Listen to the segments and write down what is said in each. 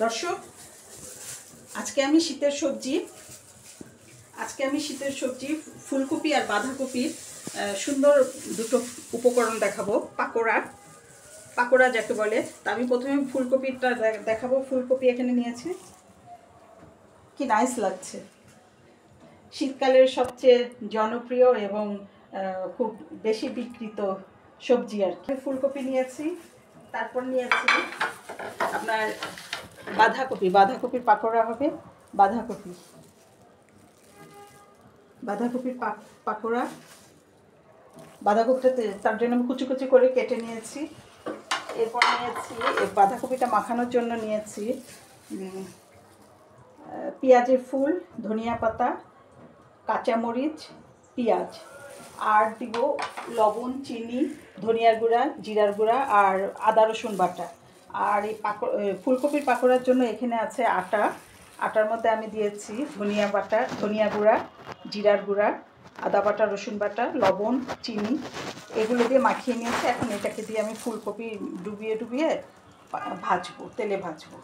দর্শক, আজকে আমি শীতের সবজি ফুলকপি আর বাঁধাকপির সুন্দর দুটো উপকরণ দেখাবো। পাকোড়া যাকে বলে। তা আমি প্রথমে ফুলকপিটা দেখাবো। ফুলকপি এখানে নিয়েছি, কি নাইস লাগছে। শীতকালের সবচেয়ে জনপ্রিয় এবং খুব বেশি বিক্রিত সবজি আর কি। ফুলকপি নিয়েছি, তারপর নিয়েছি আপনার বাঁধাকপির পাকোড়া হবে। বাঁধাকপির পাকোড়া, বাঁধাকপিটা তার জন্য আমি কুচি কুচি করে কেটে নিয়েছি। এরপর নিয়েছি বাঁধাকপিটা মাখানোর জন্য নিয়েছি পেঁয়াজের ফুল, ধনিয়া পাতা, কাঁচামরিচ, পেঁয়াজ, আর দিব লবণ, চিনি, ধনিয়ার গুঁড়া, জিরার গুঁড়া আর আদা রসুন বাটা। আর এই ফুলকপির পাকোড়ার জন্য এখানে আছে আটার মধ্যে আমি দিয়েছি ধনিয়া গুঁড়া, জিরার গুঁড়া, আদা বাটা, রসুন বাটা, লবণ, চিনি, এগুলো দিয়ে মাখিয়ে নিয়েছি। এখন এটাকে দিয়ে আমি ফুলকপি ডুবিয়ে তেলে ভাজবো।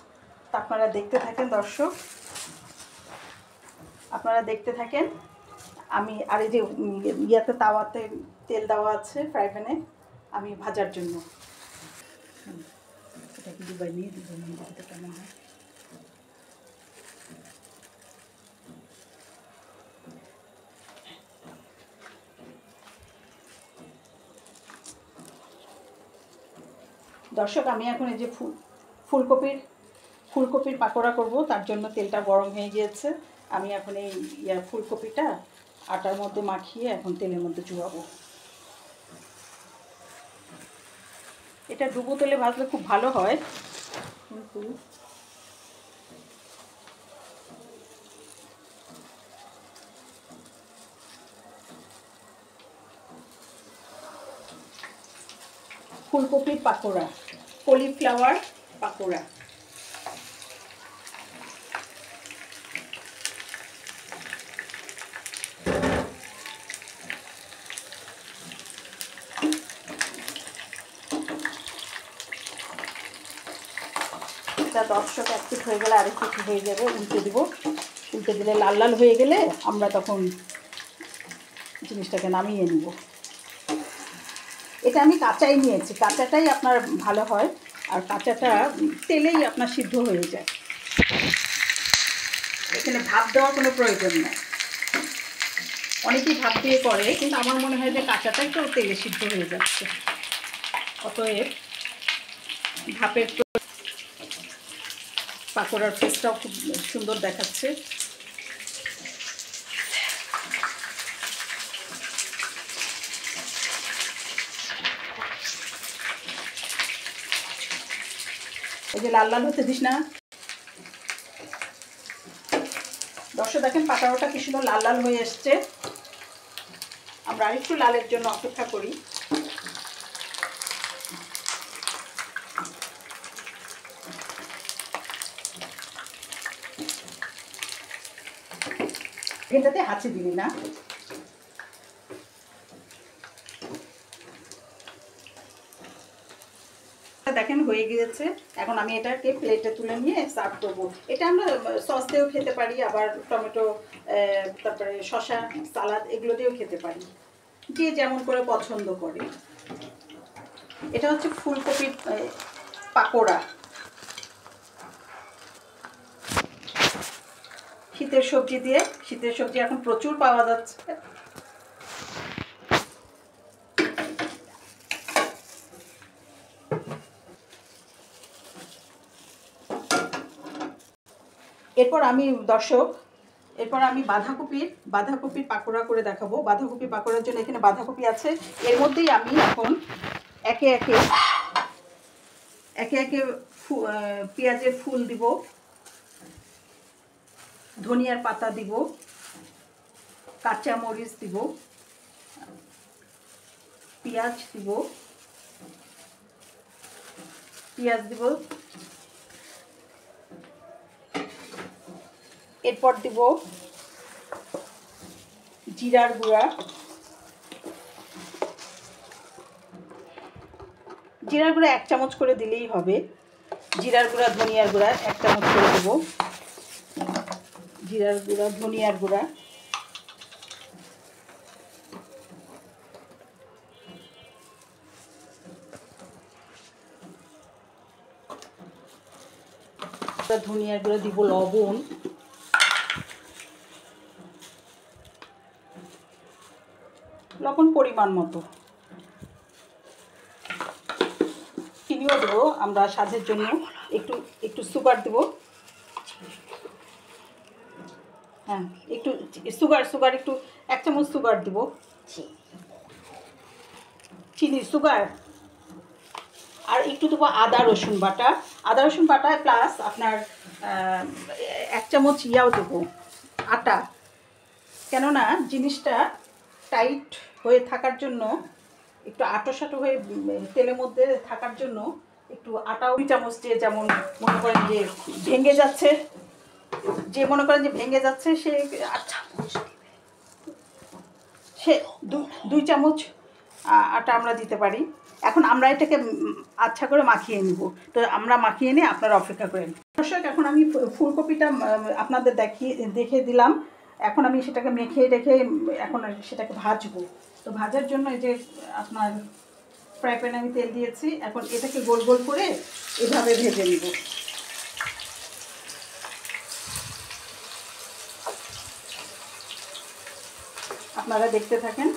তা আপনারা দেখতে থাকেন দর্শক, আমি আর এই যে তাওয়াতে তেল দেওয়া আছে ফ্রাই প্যানে আমি ভাজার জন্য। এটাকে ডুবাই নিয়ে দিতে কেমন হয়। দর্শক, আমি এখন এই যে ফুলকপির পাকোড়া করব, তার জন্য তেলটা গরম হয়ে গিয়েছে। আমি এখন এই ফুলকপিটা আটার মধ্যে মাখিয়ে এখন তেলের মধ্যে চুবাবো। এটা ডুবো তেলে ভাজলে খুব ভালো হয়, কিন্তু ফুলকপির পাকোড়া, কলিফ্লাওয়ার পাকোড়া। দর্শক, এক পিঠ হয়ে গেলে আরেক পিঠ হয়ে যাবে, উল্টে দিলে লাল লাল হয়ে গেলে আমরা তখন জিনিসটাকে নামিয়ে নিব। এটা আমি কাঁচাই নিয়েছি, কাঁচাটাই আপনার ভালো হয়, আর কাঁচাটা তেলেই আপনার সিদ্ধ হয়ে যায়। এখানে ভাপ দেওয়ার কোনো প্রয়োজন নেই। অনেকেই ভাপ দিয়ে করে, কিন্তু আমার মনে হয় যে কাঁচাটাই তো তেলে সিদ্ধ হয়ে যাচ্ছে। অতএব ভাপের পাকোড়ার টেস্টটাও খুব সুন্দর দেখাচ্ছে। এই যে লাল লাল হতে দিস না। দর্শক দেখেন, পাকোড়াটা কি সুন্দর লাল লাল হয়ে এসছে। আমরা আরেকটু লালের জন্য অপেক্ষা করি। এটাতে হাঁচি দিবি না। দেখেন হয়ে গিয়েছে। এখন আমি এটাকে প্লেটে তুলে নিয়ে সার্ভ করবো। এটা আমরা সস দিয়েও খেতে পারি, আবার টমেটো, তারপরে শসা, সালাদ এগুলো দিয়েও খেতে পারি, যে যেমন করে পছন্দ করে। এটা হচ্ছে ফুলকপির পাকোড়া। শীতের সবজি এখন প্রচুর পাওয়া যাচ্ছে। এরপর আমি বাঁধাকপির পাকোড়া করে দেখাবো। বাঁধাকপির পাকোড়ার জন্য এখানে বাঁধাকপি আছে। এর মধ্যেই আমি এখন একে একে পেঁয়াজের ফুল দিব, ধনিয়ার পাতা দিব, কাঁচামরিচ দিব, পেঁয়াজ দিব, এরপর দিব জিরার গুঁড়া, জিরার গুঁড়া 1 চামচ করে দিলেই হবে। জিরার গুঁড়া ধনিয়ার গুঁড়া 1 চামচ করে দেবো। জিরার গুঁড়া ধনিয়ার গুঁড়া, ধনিয়ার গুঁড়া দিব লবণ, লবণ পরিমাণ মতো, চিনিও দেবো আমরা স্বাদের জন্য, একটু একটু সুগার দেবো। হ্যাঁ একটু সুগার একটু 1 চামচ সুগার দিব, চিনি সুগার। আর একটু দেবো আদা রসুন বাটা প্লাস আপনার 1 চামচ ইয়াও দেবো আটা, কেননা জিনিসটা টাইট হয়ে থাকার জন্য, একটু আঁটো হয়ে তেলের মধ্যে থাকার জন্য একটু আটাও 2 চামচ, যেমন মনে করেন যে ভেঙে যাচ্ছে, সে সে 2 চামচ আটা আমরা দিতে পারি। এখন আমরা এটাকে আচ্ছা করে মাখিয়ে নিব। তো আমরা মাখিয়ে নিয়ে আপনারা অপেক্ষা করেন। দর্শক, এখন আমি ফুলকপিটা আপনাদের দেখে দিলাম। এখন আমি সেটাকে মেখে রেখে এখন সেটাকে ভাজবো। তো ভাজার জন্য এই যে আপনার ফ্রাই প্যানে আমি তেল দিয়েছি। এখন এটাকে গোল গোল করে এভাবে ভেজে নিব। আপনারা দেখতে থাকেন।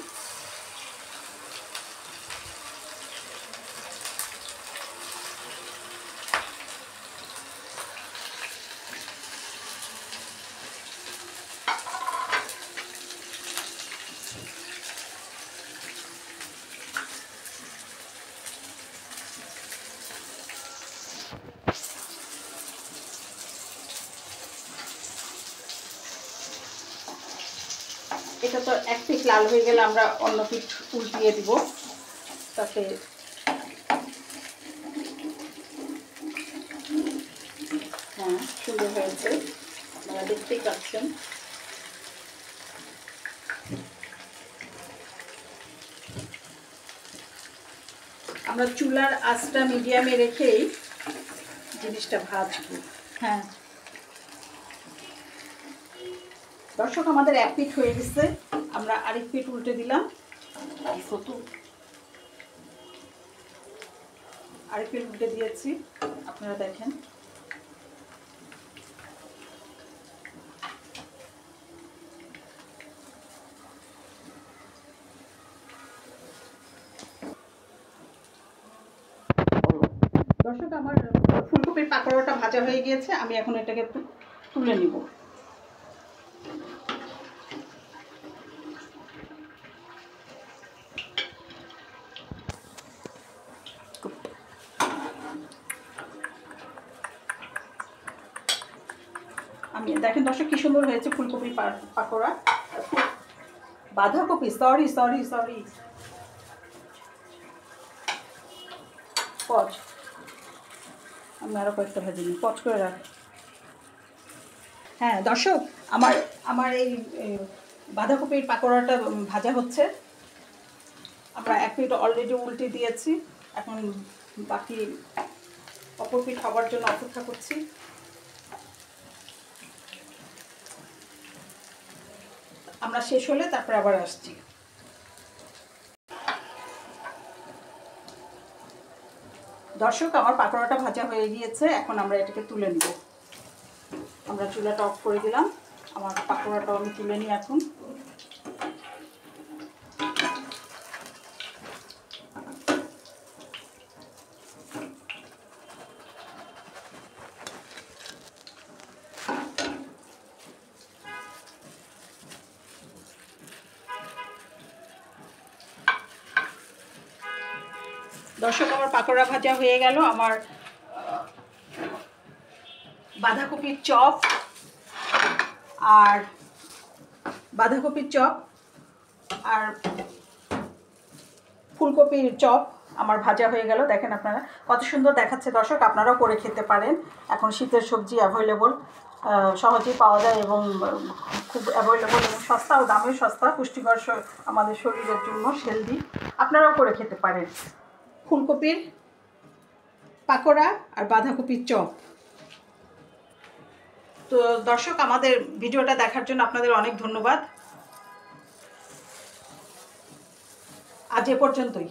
এটা তো এক পিঠ লাল হয়ে গেলে আমরা অন্য পিঠ উল্টিয়ে দিব, তাতে হ্যাঁ সুন্দর হয়েছে, আপনারা দেখতেই পাচ্ছেন। আমরা চুলার আঁচটা মিডিয়ামে রেখেই জিনিসটা ভাজবো। হ্যাঁ দর্শক, আমাদের 1 পিঠ হয়ে গেছে, আমরা আরেক পিঠ উল্টে দিলাম। আরেক পিঠ উল্টে দিয়েছি, আপনারা দেখেন। দর্শক, আমার ফুলকপির পাকোড়াটা ভাজা হয়ে গিয়েছে, আমি এখন এটাকে তুলে নিব। আমি দেখেন দর্শক, কি সুন্দর হয়েছে ফুলকপির পাকোড়া। বাঁধাকপি, সরি পচ, আমি আরও কয়েকটা ভেজে নিই, পচ করে রাখ। হ্যাঁ দর্শক, আমার এই বাঁধাকপির পাকোড়াটা ভাজা হচ্ছে। আমরা 1 পিঠ অলরেডি উল্টে দিয়েছি, এখন বাকি অপর পিঠ হবার জন্য অপেক্ষা করছি। আমরা শেষ হলে তারপরে আবার আসছি। দর্শক, আমার পাকোড়াটা ভাজা হয়ে গিয়েছে, এখন আমরা এটাকে তুলে নেব। আমরা চুলাটা অফ করে দিলাম, আমার পাকোড়াটাও আমি তুলে নিই এখন। দর্শক, আমার পাকোড়া ভাজা হয়ে গেল। আমার বাঁধাকপির চপ আর ফুলকপির চপ আমার ভাজা হয়ে গেল। দেখেন আপনারা কত সুন্দর দেখাচ্ছে। দর্শক, আপনারাও করে খেতে পারেন। এখন শীতের সবজি অ্যাভেলেবল, সহজেই পাওয়া যায় এবং খুব অ্যাভেলেবল এবং সস্তা, ও দামেও সস্তা, পুষ্টিকর আমাদের শরীরের জন্য হেলদি। আপনারাও করে খেতে পারেন। ফুলকপির পাকোড়া আর বাঁধাকপির চপ। তো দর্শক, আমাদের ভিডিওটা দেখার জন্য আপনাদের অনেক ধন্যবাদ। আজ এ পর্যন্তই।